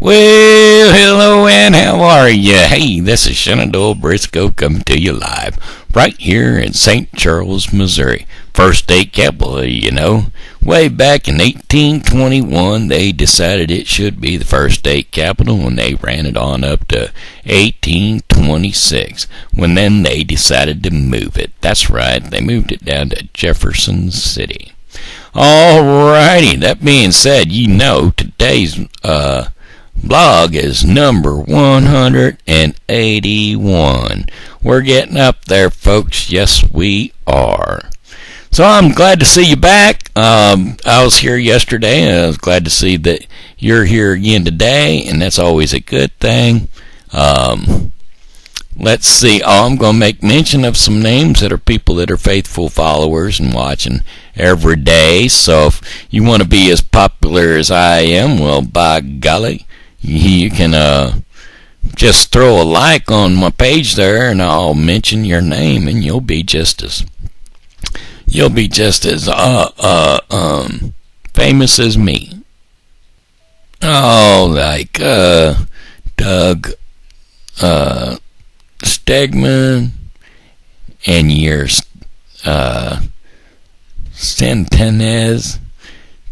Well, hello and how are you? Hey, this is Shenandoah Briscoe coming to you live right here in St. Charles, Missouri. First state capital, you know. Way back in 1821, they decided it should be the first state capital, and they ran it on up to 1826, when then they decided to move it. That's right, they moved it down to Jefferson City. Alrighty, that being said, you know today's blog is number 181. We're getting up there, folks. Yes, we are. So I'm glad to see you back. I was here yesterday, and I was glad to see that you're here again today, and that's always a good thing. Let's see. I'm going to make mention of some names that are people that are faithful followers and watching every day. So if you want to be as popular as I am, well, by golly, you can just throw a like on my page there, and I'll mention your name, and you'll be just as famous as me. Oh, like Doug Stegman, and your Centenez,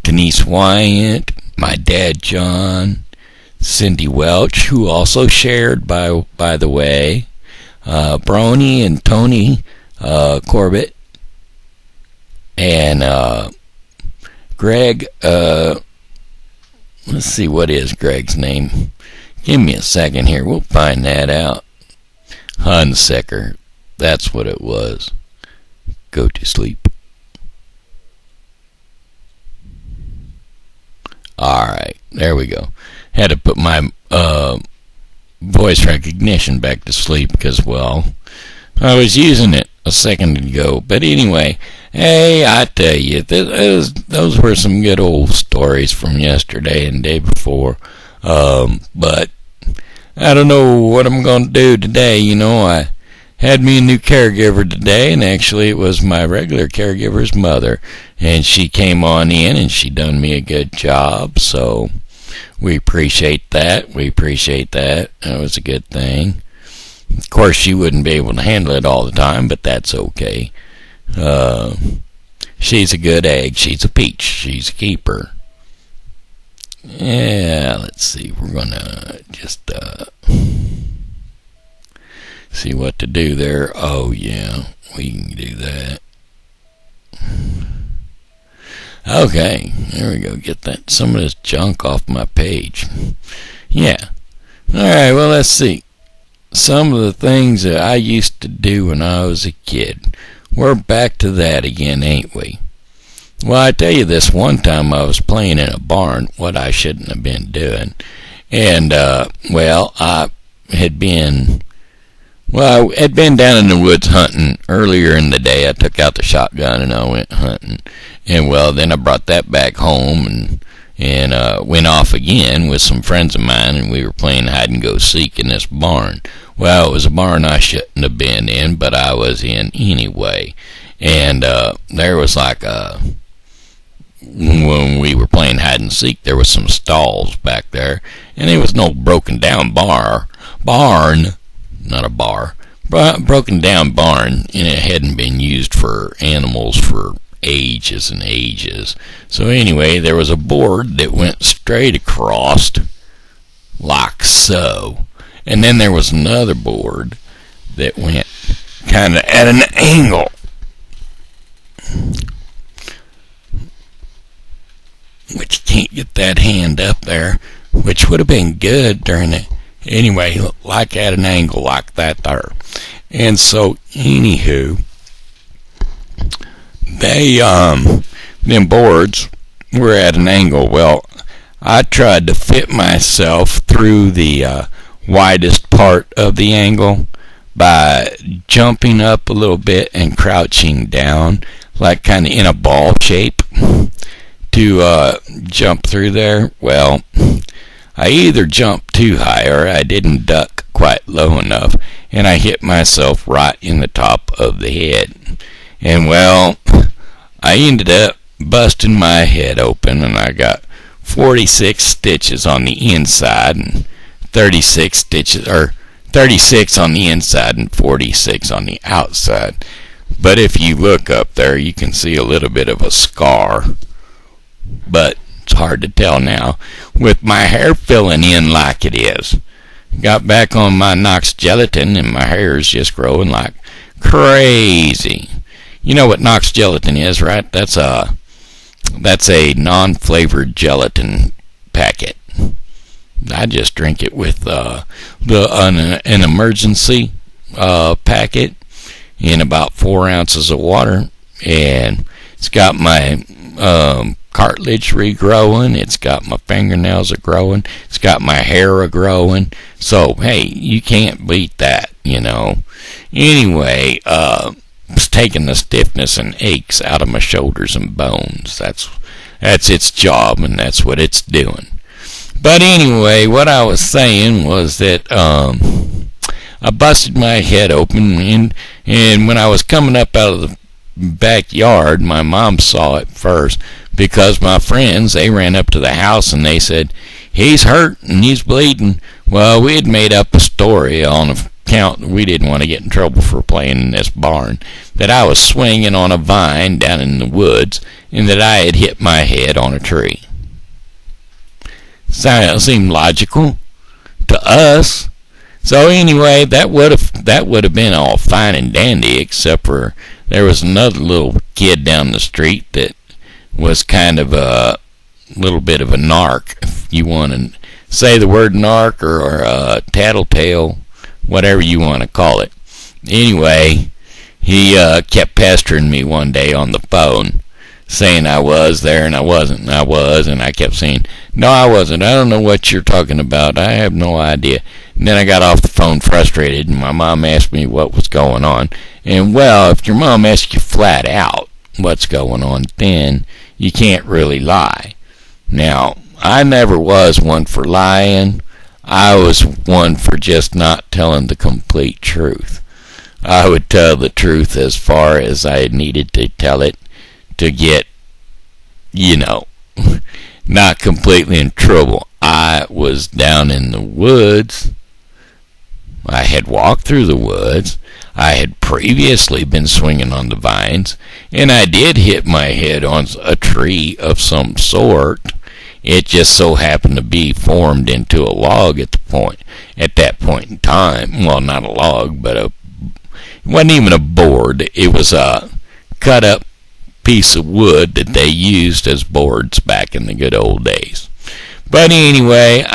Denise Wyant, my dad John, Cindy Welch, who also shared, by the way, Brony and Tony Corbett, and Greg, let's see, what is Greg's name? Give me a second here, we'll find that out. Hunsaker, that's what it was. Go to sleep. Alright, there we go. Had to put my voice recognition back to sleep because, well, I was using it a second ago. But anyway, hey, I tell you, those were some good old stories from yesterday and the day before. But I don't know what I'm going to do today. You know, I had me a new caregiver today, and actually it was my regular caregiver's mother. And she came on in, and she done me a good job, so we appreciate that. That was a good thing. Of course, she wouldn't be able to handle it all the time, but that's okay. She's a good egg. She's a peach. She's a keeper. Yeah, let's see. We're going to just see what to do there. Oh, yeah, we can do that. Okay, there we go. Get some of this junk off my page. Yeah. Alright, well, let's see. Some of the things that I used to do when I was a kid. We're back to that again, ain't we? Well, I tell you, this one time I was playing in a barn, what I shouldn't have been doing. And, well, I had been down in the woods hunting earlier in the day. I took out the shotgun and I went hunting. And, well, then I brought that back home and went off again with some friends of mine, and we were playing hide-and-go-seek in this barn. Well, it was a barn I shouldn't have been in, but I was in anyway. And there was like when we were playing hide-and-seek, there was some stalls back there, and there was no broken-down barn, not a bar, broken-down barn, and it hadn't been used for animals for ages and ages. So anyway, there was a board that went straight across like so, and then there was another board that went kind of at an angle, which you can't get that hand up there, which would have been good during it. Anyway, like at an angle like that there. And so anywho, them boards were at an angle. Well, I tried to fit myself through the widest part of the angle by jumping up a little bit and crouching down, like kind of in a ball shape, to jump through there. Well, I either jumped too high or I didn't duck quite low enough, and I hit myself right in the top of the head. And, well, I ended up busting my head open, and I got 46 stitches on the inside and 36 stitches, or 36 on the inside and 46 on the outside. But if you look up there, you can see a little bit of a scar, but it's hard to tell now with my hair filling in like it is. Got back on my Knox gelatin and my hair is just growing like crazy. You know what Knox gelatin is, right? That's a non-flavored gelatin packet. I just drink it with an emergency packet in about 4 ounces of water, and it's got my cartilage regrowing, it's got my fingernails growing, it's got my hair growing. So hey, you can't beat that, you know. Anyway, it's taking the stiffness and aches out of my shoulders and bones. That's its job, and that's what it's doing. But anyway, what I was saying was that I busted my head open, and when I was coming up out of the backyard, my mom saw it first, because my friends, they ran up to the house and they said, "He's hurt and he's bleeding." Well, we had made up a story on account we didn't want to get in trouble for playing in this barn, that I was swinging on a vine down in the woods and that I had hit my head on a tree. Seemed logical to us. So anyway, that would have been all fine and dandy, except for there was another little kid down the street that was kind of a little bit of a narc, if you want to say the word narc, or a tattletale, whatever you want to call it. Anyway, he kept pestering me one day on the phone, saying I was there and I wasn't, and I was, and I kept saying, "No, I wasn't. I don't know what you're talking about. I have no idea." And then I got off the phone frustrated, and my mom asked me what was going on. And well, if your mom asks you flat out what's going on, then you can't really lie. Now, I never was one for lying. I was one for just not telling the complete truth. I would tell the truth as far as I needed to tell it to get, not completely in trouble. I was down in the woods. I had walked through the woods. I had previously been swinging on the vines, and I did hit my head on a tree of some sort. It just so happened to be formed into a log at that point in time. Well, not a log, but it wasn't even a board. It was a cut up piece of wood that they used as boards back in the good old days. But anyway,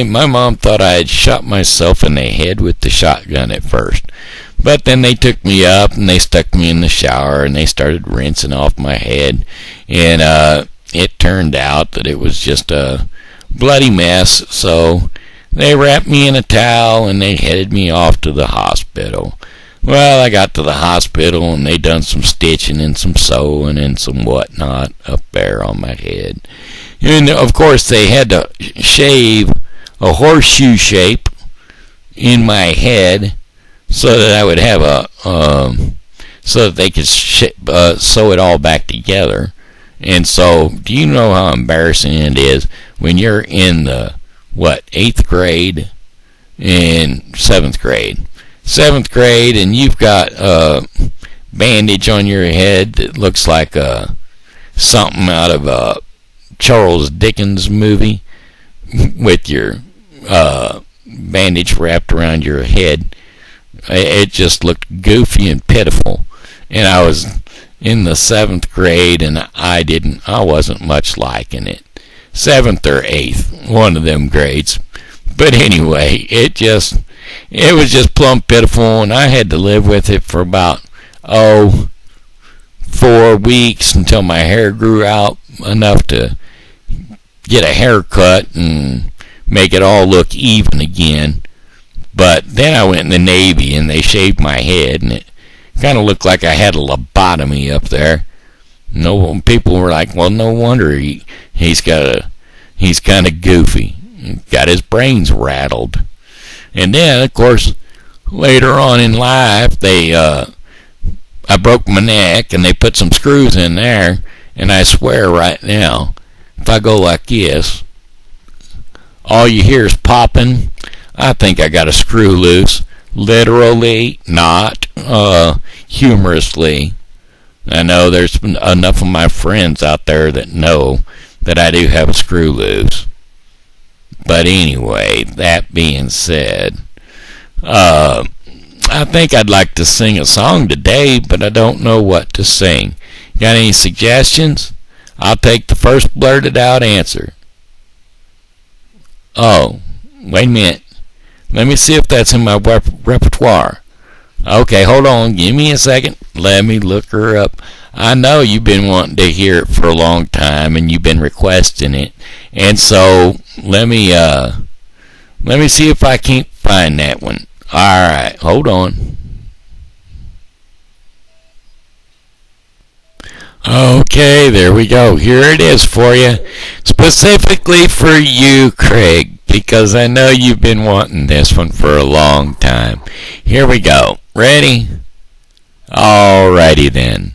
my mom thought I had shot myself in the head with the shotgun at first. But then they took me up and they stuck me in the shower and they started rinsing off my head. And it turned out that it was just a bloody mess. So they wrapped me in a towel and they headed me off to the hospital. Well, I got to the hospital and they done some stitching and some sewing and some whatnot up there on my head. And of course they had to shave a horseshoe shape in my head so that I would have so that they could sew it all back together. And so, do you know how embarrassing it is when you're in the 8th grade and 7th grade? 7th grade, and you've got a bandage on your head that looks like something out of a Charles Dickens movie, with your bandage wrapped around your head. It just looked goofy and pitiful. And I was in the 7th grade, and I wasn't much liking it. 7th or 8th, one of them grades. But anyway, it was just plumb pitiful, and I had to live with it for about 4 weeks until my hair grew out enough to get a haircut and make it all look even again. But then I went in the Navy and they shaved my head, and it kind of looked like I had a lobotomy up there. No, people were like, "Well, no wonder he's kind of goofy, got his brains rattled." And then, of course, later on in life, I broke my neck, and they put some screws in there, and I swear right now if I go like this, all you hear is popping. I think I got a screw loose. Literally, not humorously. I know there's enough of my friends out there that know that I do have a screw loose. But anyway, that being said, I think I'd like to sing a song today, but I don't know what to sing. Got any suggestions? I'll take the first blurted out answer. Oh, wait a minute. Let me see if that's in my repertoire. Okay, hold on. Give me a second. Let me look her up. I know you've been wanting to hear it for a long time, and you've been requesting it. And so let me see if I can't find that one. All right, hold on. Okay, there we go. Here it is for you, specifically for you, Craig, because I know you've been wanting this one for a long time. Here we go. Ready? Alrighty then.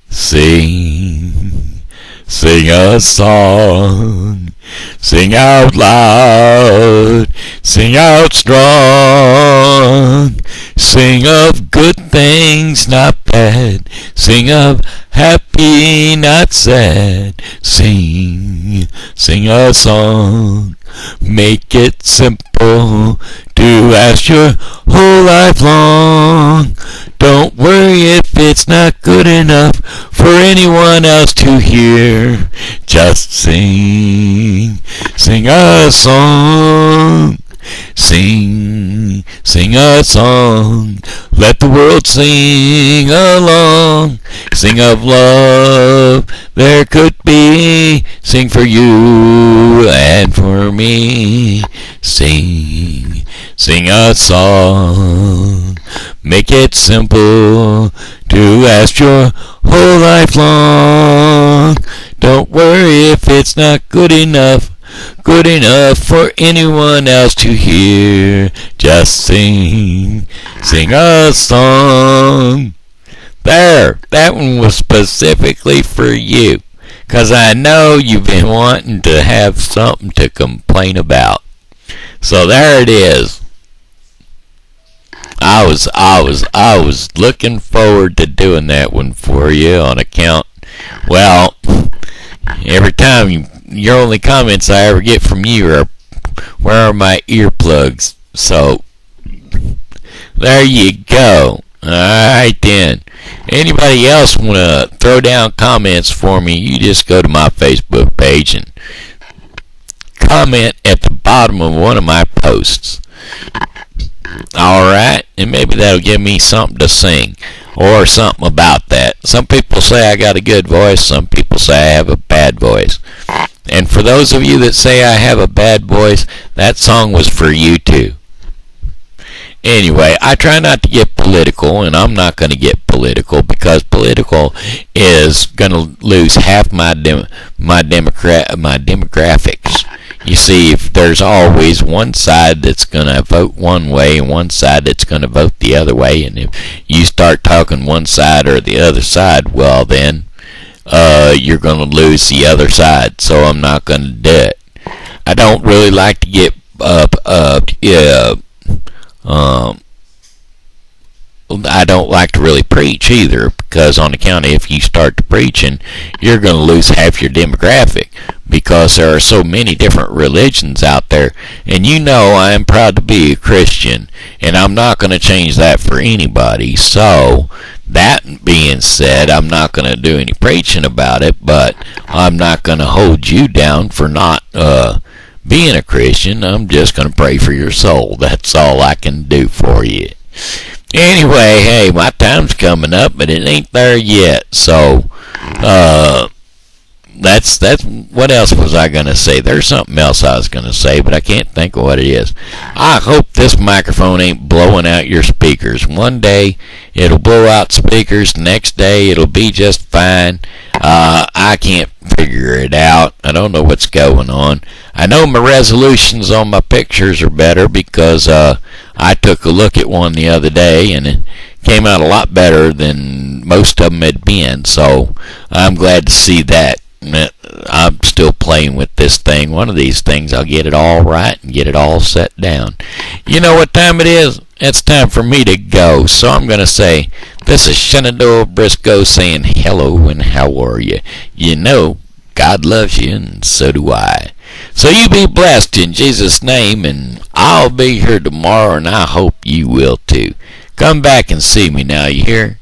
Sing a song, sing out loud, sing out strong, sing of good things, not bad, sing of happy, not sad, sing a song, make it simple to last your whole life long. Don't worry if it's not good enough for anyone else to hear. Just sing a song. Sing a song. Let the world sing along. Sing of love there could be. Sing for you and for me. Sing a song. Make it simple to last your whole life long. Don't worry if it's not good enough for anyone else to hear. Just sing a song. There, that one was specifically for you, 'cause I know you've been wanting to have something to complain about. So there it is. I was looking forward to doing that one for you on account, well, every time your only comments I ever get from you are, where are my earplugs? So there you go. Alright then. Anybody else want to throw down comments for me, you just go to my Facebook page and comment at the bottom of one of my posts. Alright, and maybe that'll give me something to sing, or something about that. Some people say I got a good voice, some people say I have a bad voice. And for those of you that say I have a bad voice, that song was for you too. Anyway, I try not to get political, and I'm not going to get political, because political is going to lose half my demographics. You see, if there's always one side that's going to vote one way and one side that's going to vote the other way, and if you start talking one side or the other side, well then, you're going to lose the other side, so I'm not going to do it. I don't really like to get I don't like to really preach either, because on account of if you start to preaching, you're going to lose half your demographic, because there are so many different religions out there. And you know I am proud to be a Christian, and I'm not going to change that for anybody. So that being said, I'm not going to do any preaching about it, but I'm not going to hold you down for not being a Christian. I'm just going to pray for your soul. That's all I can do for you. Anyway, hey, my time's coming up, but it ain't there yet. So, that's what else was I going to say? There's something else I was going to say, but I can't think of what it is. I hope this microphone ain't blowing out your speakers. One day, it'll blow out speakers. The next day, it'll be just fine. I can't figure it out. I don't know what's going on. I know my resolutions on my pictures are better, because I took a look at one the other day, and it came out a lot better than most of them had been. So I'm glad to see that. I'm still playing with this thing. One of these things I'll get it all right and get it all set down. You know what time it is? It's time for me to go. So I'm going to say, this is Shenandoah Briscoe saying hello and how are you? You know, God loves you and so do I. So you be blessed in Jesus' name, and I'll be here tomorrow, and I hope you will too. Come back and see me now, you hear?